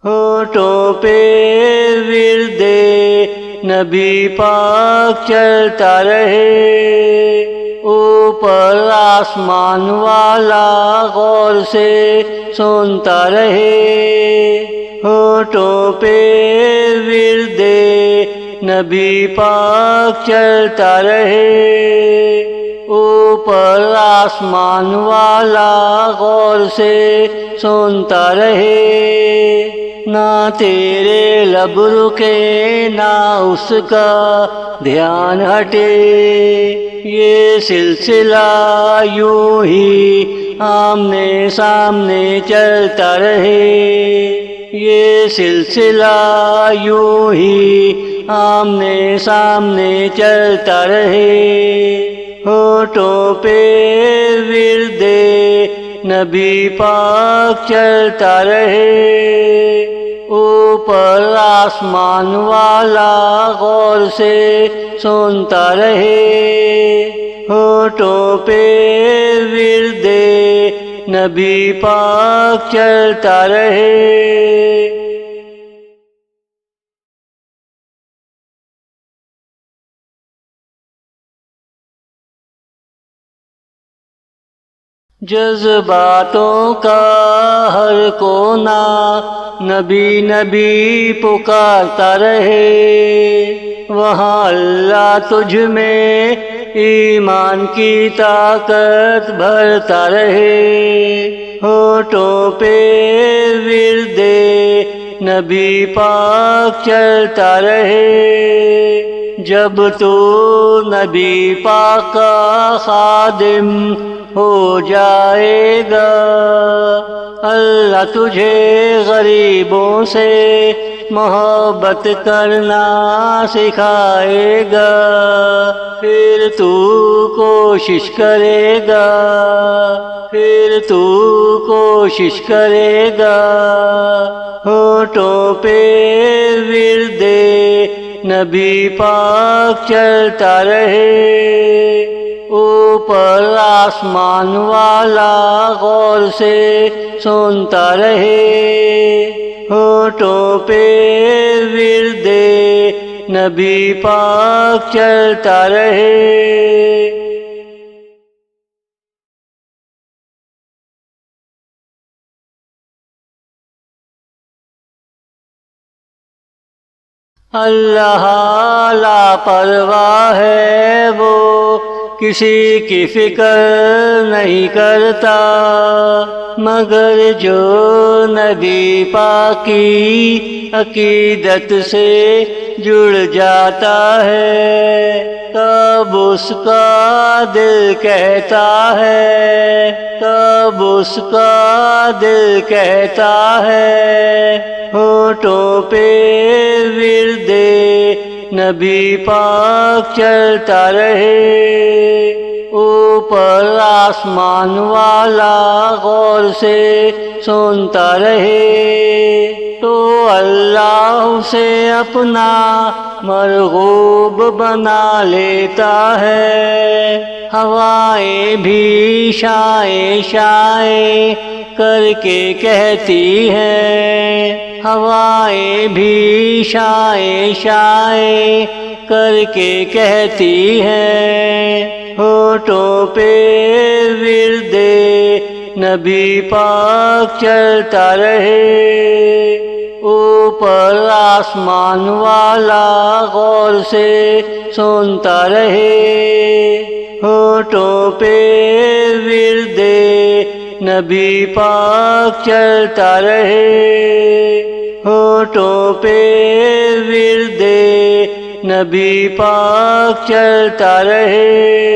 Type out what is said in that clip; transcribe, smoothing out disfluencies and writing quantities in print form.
ہونٹوں پہ ورد نبی پاک چلتا رہے، اوپر آسمان والا غور سے سنتا رہے۔ ہونٹوں پہ ورد نبی پاک چلتا رہے، اوپر آسمان والا غور سے سنتا رہے۔ نہ تیرے لب رکے نہ اس کا دھیان ہٹے، یہ سلسلہ یوں ہی آمنے سامنے چلتا رہے، یہ سلسلہ یوں ہی آمنے سامنے چلتا رہے۔ ہونٹوں پہ ورد نبی پاک چلتا رہے، اوپر آسمان والا غور سے سنتا رہے۔ ہونٹوں پہ ورد نبی پاک چلتا رہے۔ جذباتوں کا ہر کونا نبی نبی پکارتا رہے، وہاں اللہ تجھ میں ایمان کی طاقت بھرتا رہے۔ ہونٹوں پہ ورد نبی پاک چلتا رہے، جب تو نبی پاک کا خادم ہو جائے گا، اللہ تجھے غریبوں سے محبت کرنا سکھائے گا، پھر تو کوشش کرے گا، پھر تو کوشش کرے گا۔ ہونٹوں پہ ورد نبی پاک چلتا رہے، اوپر آسمان والا غور سے سنتا رہے۔ ہونٹوں پہ ورد نبی پاک چلتا رہے۔ اللہ لاپرواہ ہے وہ کسی کی فکر نہیں کرتا، مگر جو نبی پاک کی عقیدت سے جڑ جاتا ہے، تب اس کا دل کہتا ہے، تب اس کا دل کہتا ہے۔ ہونٹوں پہ ورد نبی پاک چلتا رہے، اوپر آسمان والا غور سے سنتا رہے، تو اللہ اسے اپنا مرغوب بنا لیتا ہے۔ ہوائیں بھی شائیں شائیں کر کے کہتی ہیں، ہوائیں بھی شائیں شائیں کر کے کہتی ہیں۔ ہونٹوں پہ ورد نبی پاک چلتا رہے، اوپر آسمان والا غور سے سنتا رہے۔ ہونٹوں پہ ورد نبی پاک چلتا رہے، ہونٹوں پہ ورد نبی پاک چلتا رہے۔